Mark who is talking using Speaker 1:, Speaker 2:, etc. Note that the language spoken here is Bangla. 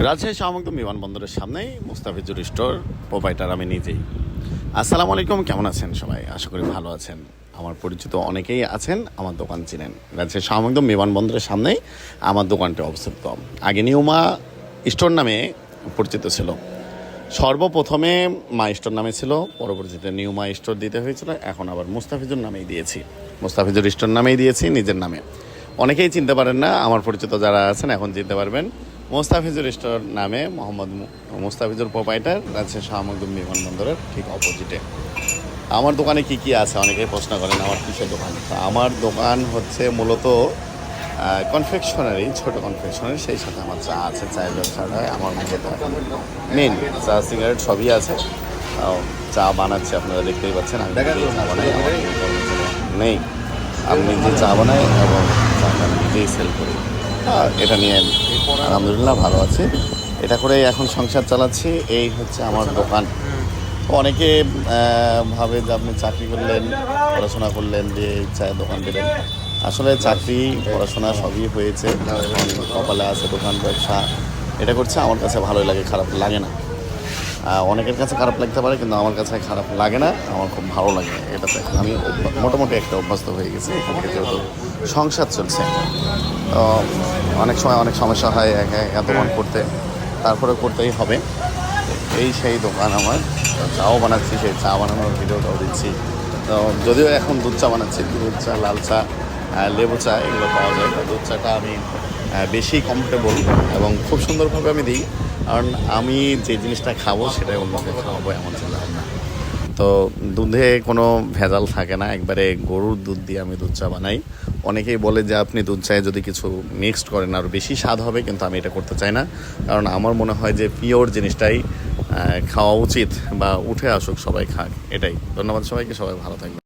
Speaker 1: রাজশাহী শাহমুক্ত বিমানবন্দরের সামনেই মুস্তাফিজুর স্টোর প্রোপাইটার আমি নিজেই। আসসালামু আলাইকুম, কেমন আছেন সবাই? আশা করি ভালো আছেন। আমার পরিচিত অনেকেই আছেন, আমার দোকান চিনেন। রাজশাহী শাহমুক্ত বিমানবন্দরের সামনেই আমার দোকানটি অবস্থিত। আগে নিউমা স্টোর নামে পরিচিত ছিল। সর্বপ্রথমে মা স্টোর নামে ছিল, পরবর্তীতে নিউমা স্টোর দিতে হয়েছিল, এখন আবার মুস্তাফিজুর নামেই দিয়েছি। মুস্তাফিজুর স্টোর নামেই দিয়েছি, নিজের নামে। অনেকেই চিনতে পারেন না, আমার পরিচিত যারা আছেন এখন চিনতে পারবেন। মুস্তাফিজুর স্টোর নামে মোহাম্মদ মুস্তাফিজুর প্রোপাইটার, রাজশাহী শাহমুক্ত বিমানবন্দরের ঠিক অপোজিটে। আমার দোকানে কি কি আছে অনেকেই প্রশ্ন করেন, আমার কিসের দোকান? তো আমার দোকান হচ্ছে মূলত কনফেকশনারি, ছোটো কনফেকশনারি, সেই সাথে আমার চা আছে। চায়ের ব্যবসাটা হয় আমার মূলত মেন। চা সিগারেট সবই আছে। চা বানাচ্ছি, আপনারা দেখতেই পাচ্ছেন। আমি নিজেই চা বানাই, আমার কোনো কর্মচারী নেই। আমি নিজে চা বানাই এবং চাটা নিজেই সেল করি। এটা নিয়ে আলহামদুলিল্লাহ ভালো আছি। এটা করে এখন সংসার চালাচ্ছি। এই হচ্ছে আমার দোকান। অনেকে ভাবে যে আপনি চাকরি করলেন, পড়াশোনা করলেন, দিয়ে চায়ের দোকান দেবেন। আসলে চাকরি পড়াশোনা সবই হয়েছে, কপালে আছে দোকান ব্যবসা। এটা করছে, আমার কাছে ভালোই লাগে, খারাপ লাগে না। অনেকের কাছে খারাপ লাগতে পারে, কিন্তু আমার কাছে খারাপ লাগে না, আমার খুব ভালো লাগে। এটাতে আমি মোটামুটি একটা অভ্যস্ত হয়ে গেছি। এখান থেকে যেহেতু সংসার চলছে, তো অনেক সময় অনেক সমস্যা হয় একা একা দোকান করতে, তারপরে করতেই হবে। এই সেই দোকান আমার। চাও বানাচ্ছি, সেই চা বানানোর ভিডিওটাও দিচ্ছি। তো যদিও এখন দুধ চা বানাচ্ছি, দুধ চা, লাল চা, লেবু চা এগুলো পাওয়া যায়। দুধ চাটা আমি বেশি কমফোর্টেবল এবং খুব সুন্দরভাবে আমি দিই, কারণ আমি যে জিনিসটা খাবো সেটাই অন্যকে খাওয়াবো, এমন চিন্তাভাবনা। তো দুধে কোনো ভেজাল থাকে না, একবারে গরুর দুধ দিয়ে আমি দুধ চা বানাই। অনেকেই বলে যে আপনি দুধ চায়ে যদি কিছু মিক্সড করেন আরও বেশি স্বাদ হবে, কিন্তু আমি এটা করতে চাই না। কারণ আমার মনে হয় যে পিওর জিনিসটাই খাওয়া উচিত, বা উঠে আসুক, সবাই খাক, এটাই। ধন্যবাদ সবাইকে, সবাই ভালো থাকবে।